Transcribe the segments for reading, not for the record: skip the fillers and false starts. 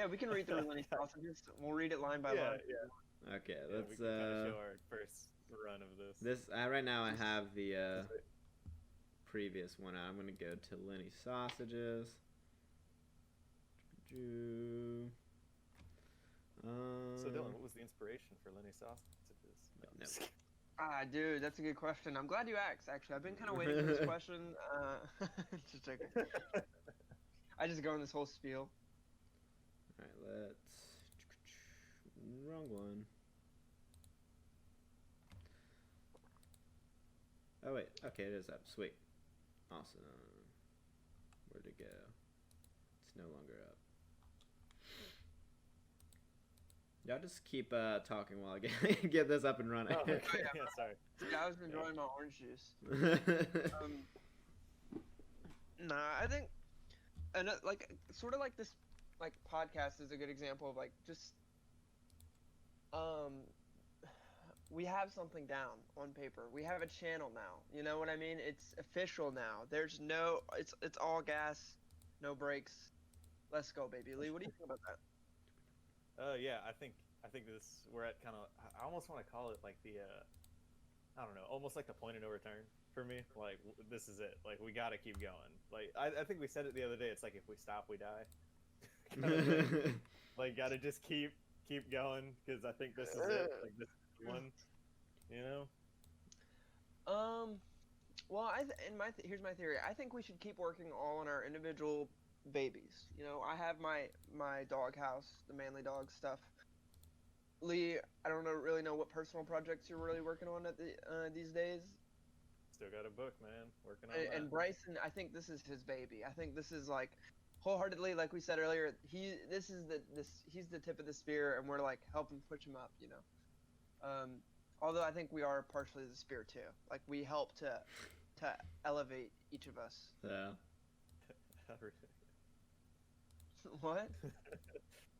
we can read through Lenny Sausages. We'll read it line by line. Yeah. Okay, Yeah, let's we can kind of show our first run of this. right now I have the previous one out. I'm gonna go to Lenny Sausages. So Dylan, what was the inspiration for Lenny Sausages? No, I'm just kidding. Dude, that's a good question. I'm glad you asked, actually. I've been kind of waiting for this question. Just joking. I just go on this whole spiel. Alright, let's... Wrong one. Oh wait, okay, it is up. Sweet. Awesome. Where'd it go? It's no longer up. Y'all just keep talking while I get this up and running. Oh, okay. Yeah, sorry. Yeah, I was enjoying my orange juice. Nah, I think, and like, sort of like this, like, podcast is a good example of, like, just, we have something down on paper. We have a channel now. You know what I mean? It's official now. There's no, it's all gas, no brakes. Let's go, baby. Lee, what do you think about that? Yeah, I think this we're at kind of. I almost want to call it like the, I don't know, almost like the point of no return for me. Like this is it. Like we got to keep going. Like I think we said it the other day. It's like if we stop, we die. Like got to just keep going because I think this is it. Like this is one. You know. Well, here's my theory. I think we should keep working all on our individual babies. You know, I have my dog house, the manly dog stuff. Lee, I don't really know what personal projects you're really working on at these days. Still got a book, man. Working on that. And Bryson, I think this is his baby. I think this is like wholeheartedly, like we said earlier, he's the tip of the spear, and we're like helping push him up. You know. Although I think we are partially the spear too. Like we help to elevate each of us. Yeah. What?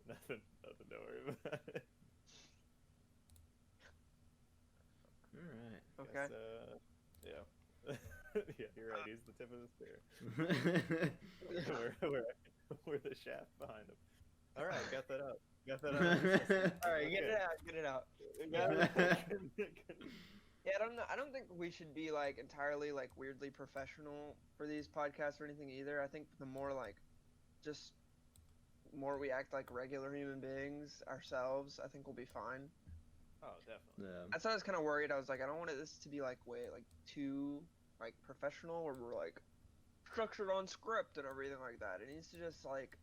Nothing. Don't worry about it. All right. Okay. Yeah. Yeah, you're right. He's the tip of the spear. we're the shaft behind him. All right, got that up. All right, get it out. Yeah, I don't know. I don't think we should be like entirely like weirdly professional for these podcasts or anything either. I think the more like, just more we act like regular human beings ourselves, I think we'll be fine. Oh, definitely. Yeah. That's why I was kind of worried. I was like, I don't want this to be like too like professional, where we're like structured on script and everything like that. It needs to just like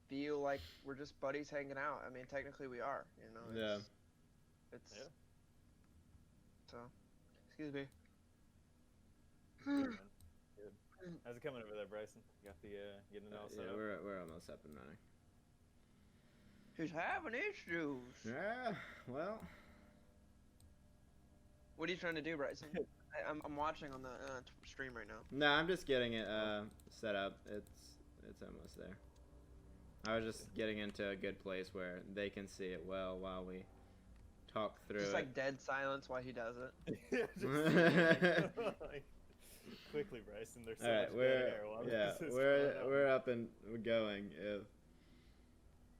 feel like we're just buddies hanging out. I mean, technically we are, you know. It's yeah. So, excuse me. Good. How's it coming over there, Bryson? You got the getting it all set up? We're almost up and running. He's having issues. Yeah, well. What are you trying to do, Bryson? I'm watching on the stream right now. No, I'm just getting it set up. It's almost there. I was just getting into a good place where they can see it well while we talk through just it. Like dead silence while he does it. Yeah, like, quickly, Bryson. There's so much dead air. We're up and we're going. If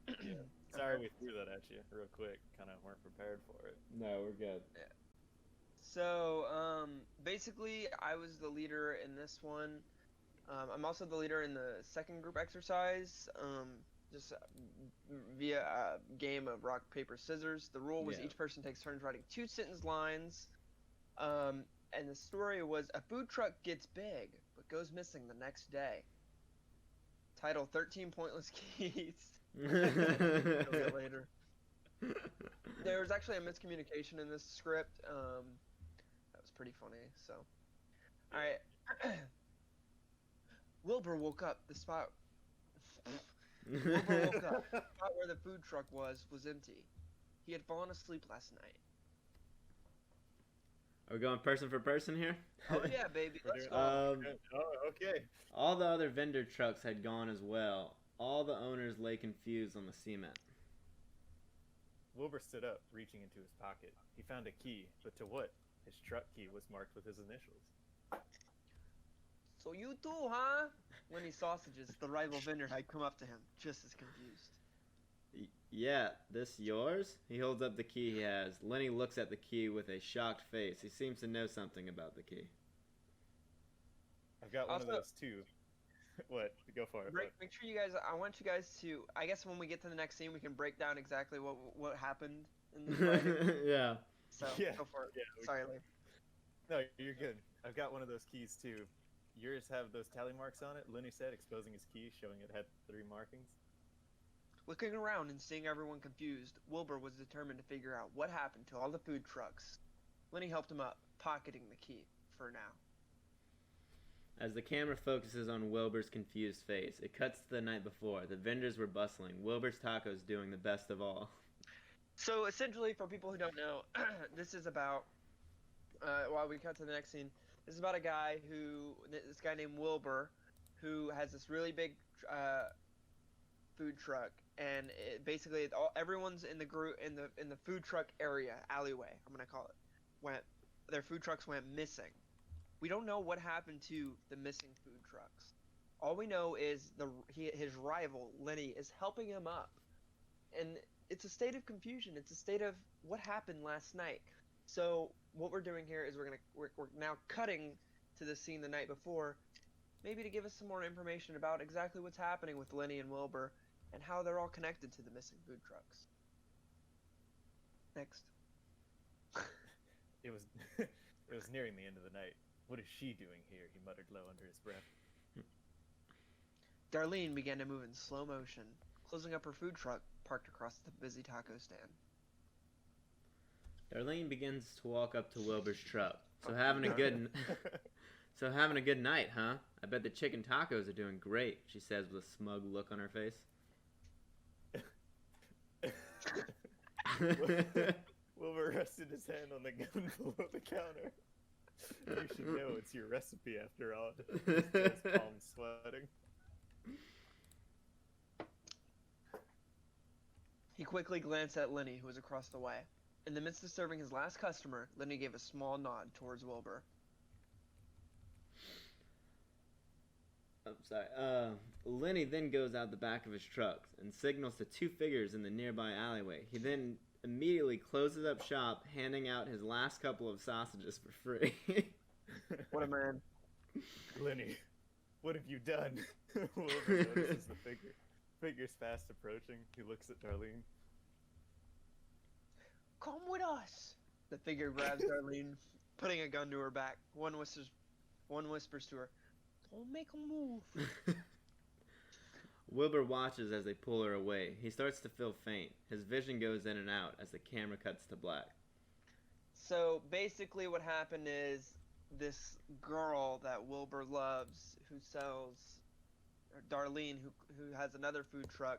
yeah. Sorry we threw that at you real quick. Kind of weren't prepared for it. No, we're good. Yeah. So, basically, I was the leader in this one. I'm also the leader in the second group exercise, just via a game of rock, paper, scissors. The rule was each person takes turns writing 2 sentence lines, and the story was a food truck gets big, but goes missing the next day. Title, 13 Pointless Keys. Later. There was actually a miscommunication in this script. That was pretty funny, so. Alright. Wilbur woke up. The spot Wilbur woke up. The spot where the food truck was empty. He had fallen asleep last night. Are we going person for person here? Oh yeah, baby. Let's go. Oh, okay. All the other vendor trucks had gone as well. All the owners lay confused on the cement. Wilbur stood up, reaching into his pocket. He found a key, but to what? His truck key was marked with his initials. So you too, huh? Lenny Sausages, the rival vendor, had come up to him, just as confused. Yeah, this yours? He holds up the key he has. Lenny looks at the key with a shocked face. He seems to know something about the key. I've got one Also, of those too. What? Go for it. What? make sure you guys. I want you guys to. I guess when we get to the next scene, we can break down exactly what happened in the fighting. Yeah. So Yeah, go for it. yeah, Sorry, Lee. No, you're good. I've got one of those keys too. Yours have those tally marks on it. Lenny said, exposing his key, showing it had 3 markings. Looking around and seeing everyone confused, Wilbur was determined to figure out what happened to all the food trucks. Lenny helped him up, pocketing the key for now. As the camera focuses on Wilbur's confused face, it cuts to the night before. The vendors were bustling. Wilbur's Tacos doing the best of all. So essentially, for people who don't know, this is about. While we cut to the next scene, this is about a guy this guy named Wilbur, who has this really big food truck, and everyone's in the group in the food truck area alleyway. I'm gonna call it. Their food trucks went missing. We don't know what happened to the missing food trucks. All we know is his rival Lenny is helping him up, and it's a state of confusion. It's a state of what happened last night. So what we're doing here is we're now cutting to the scene the night before, maybe to give us some more information about exactly what's happening with Lenny and Wilbur and how they're all connected to the missing food trucks. Next. It was it was nearing the end of the night. What is she doing here? He muttered low under his breath. Darlene began to move in slow motion, closing up her food truck parked across the busy taco stand. Darlene begins to walk up to Wilbur's truck. So having a good night, huh? I bet the chicken tacos are doing great, she says with a smug look on her face. Wilbur rested his hand on the gun below the counter. You should know it's your recipe after all. His palms sweating. He quickly glanced at Lenny, who was across the way. In the midst of serving his last customer, Lenny gave a small nod towards Wilbur. I'm sorry. Lenny then goes out the back of his truck and signals to 2 figures in the nearby alleyway. He then immediately closes up shop, handing out his last couple of sausages for free. What a man. Lenny, what have you done? Wilbur notices the figure's fast approaching. He looks at Darlene. Come with us. The figure grabs Darlene, putting a gun to her back. One whispers to her, "Don't make a move." Wilbur watches as they pull her away. He starts to feel faint. His vision goes in and out as the camera cuts to black. So basically what happened is this girl that Wilbur loves, who sells, or Darlene, who has another food truck,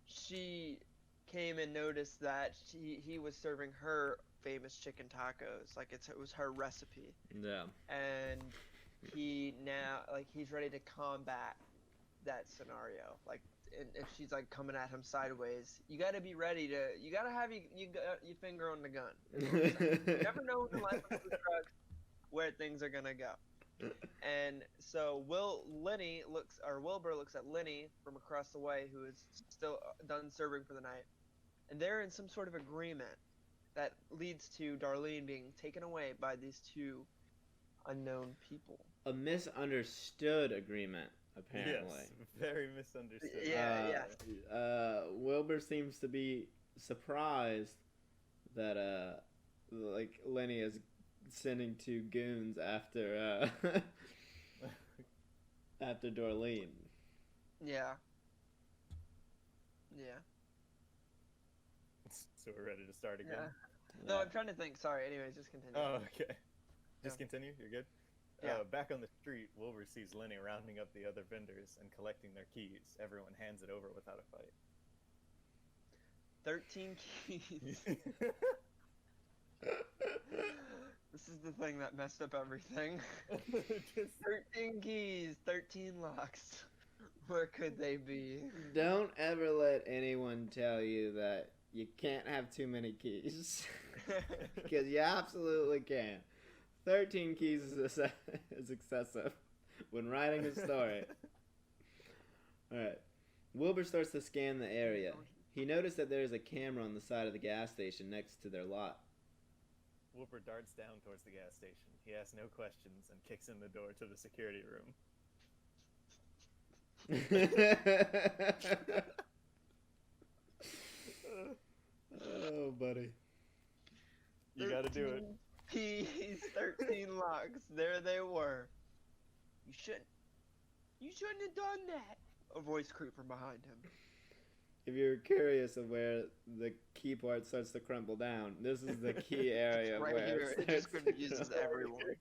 she came and noticed that he was serving her famous chicken tacos, like it was her recipe. Yeah. And he's ready to combat that scenario. Like, and if she's like coming at him sideways, you gotta be ready to. You gotta have your finger on the gun. You never know in the life of food trucks where things are gonna go. And so Wilbur looks at Lenny from across the way, who is still done serving for the night, and they're in some sort of agreement that leads to Darlene being taken away by these 2 unknown people. A misunderstood agreement, apparently. Yes, very misunderstood. Yeah. Wilbur seems to be surprised that Lenny is sending 2 goons after after Darlene. Yeah. So we're ready to start again. Yeah. No, I'm trying to think. Sorry. Anyways, just continue. Oh, okay. Just Yeah. continue? You're good? Yeah. Back on the street, Wilbur sees Lenny rounding up the other vendors and collecting their keys. Everyone hands it over without a fight. 13 keys. This is the thing that messed up everything. 13 keys, 13 locks. Where could they be? Don't ever let anyone tell you that you can't have too many keys. Because you absolutely can. 13 keys is excessive when writing a story. Alright. Wilbur starts to scan the area. He noticed that there is a camera on the side of the gas station next to their lot. Wilbur darts down towards the gas station. He asks no questions and kicks in the door to the security room. Oh, buddy. You gotta do it. Keys, 13 locks. There they were. You shouldn't have done that. A voice creep from behind him. If you're curious of where the key part starts to crumble down, this is the key area Right where here. It just confuses everyone.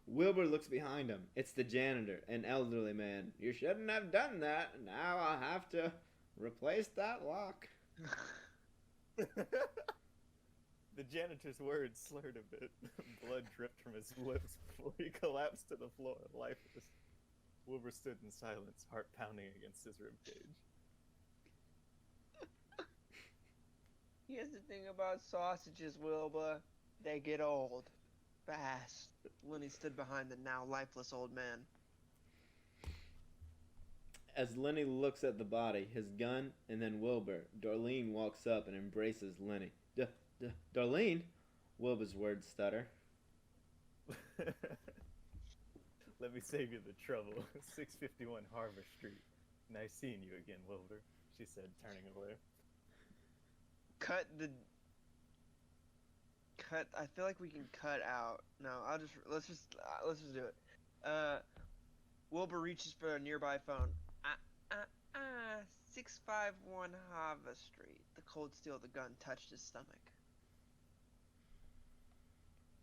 Wilbur looks behind him. It's the janitor, an elderly man. You shouldn't have done that. Now I'll have to replace that lock. The janitor's words slurred a bit. Blood dripped from his lips before he collapsed to the floor, lifeless. Wilbur stood in silence, heart pounding against his ribcage. Here's the thing about sausages, Wilbur. They get old. Fast. Lenny stood behind the now lifeless old man. As Lenny looks at the body, his gun, and then Wilbur, Darlene walks up and embraces Lenny. Darlene? Wilbur's words stutter. Let me save you the trouble. 651 Harvard Street. Nice seeing you again, Wilbur, she said, turning away. I feel like we can cut out. No, let's just do it. Wilbur reaches for a nearby phone. 651 Harvard Street. The cold steel of the gun touched his stomach.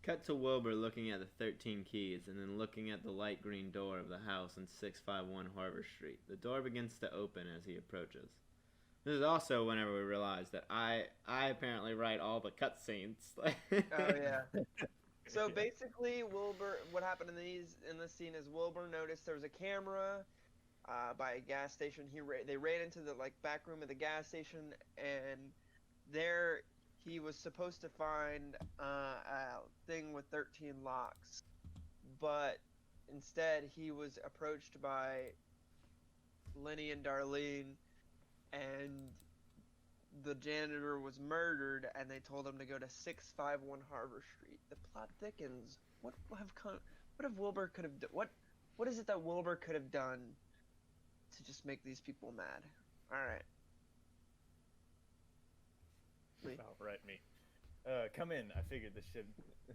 Cut to Wilbur looking at the 13 keys and then looking at the light green door of the house on 651 Harvard Street. The door begins to open as he approaches. This is also whenever we realize that I apparently write all the cutscenes. Oh yeah. So basically, Wilbur, what happened in this scene is Wilbur noticed there was a camera by a gas station. They ran into the back room of the gas station, and there he was supposed to find a thing with 13 locks, but instead he was approached by Lenny and Darlene, and the janitor was murdered, and they told him to go to 651 Harvard Street. The plot thickens. What if Wilbur could have what is it that Wilbur could have done to just make these people mad? All right. Right, me. Come in. I figured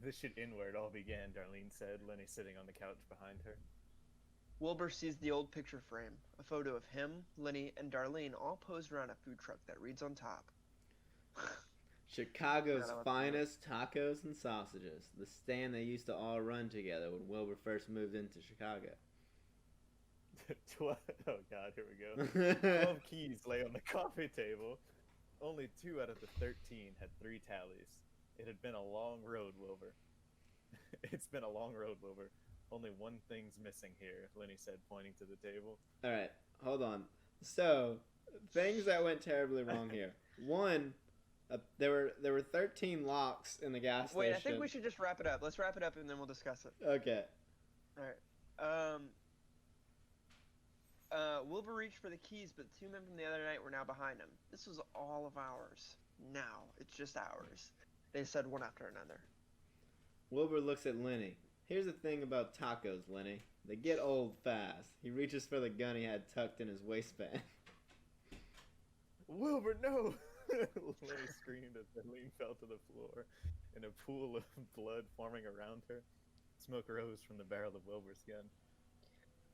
this should end where it all began, Darlene said, Lenny sitting on the couch behind her. Wilbur sees the old picture frame, a photo of him, Lenny, and Darlene all posed around a food truck that reads on top. Chicago's finest tacos and sausages. The stand they used to all run together when Wilbur first moved into Chicago. Oh God, here we go. 12 keys lay on the coffee table. Only 2 out of the 13 had 3 tallies. It had been a long road, Wilbur. It's been a long road, Wilbur. Only one thing's missing here, Lenny said, pointing to the table. Alright, hold on. So, things that went terribly wrong here. One, there were 13 locks in the gas station. Wait, I think we should just wrap it up. Let's wrap it up and then we'll discuss it. Okay. Alright. Wilbur reached for the keys, but 2 men from the other night were now behind him. This was all of ours. Now, it's just ours. They said one after another. Wilbur looks at Lenny. Here's the thing about tacos, Lenny. They get old fast. He reaches for the gun he had tucked in his waistband. Wilbur, no! Lenny screamed as Darlene fell to the floor in a pool of blood forming around her. Smoke rose from the barrel of Wilbur's gun.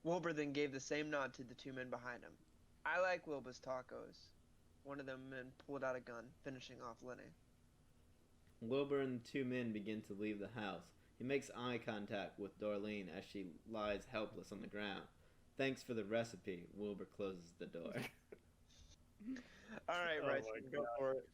Wilbur then gave the same nod to the 2 men behind him. I like Wilbur's tacos. One of the men pulled out a gun, finishing off Lenny. Wilbur and the 2 men begin to leave the house. He makes eye contact with Darlene as she lies helpless on the ground. Thanks for the recipe. Wilbur closes the door. All right, Oh right. my God. Go for it.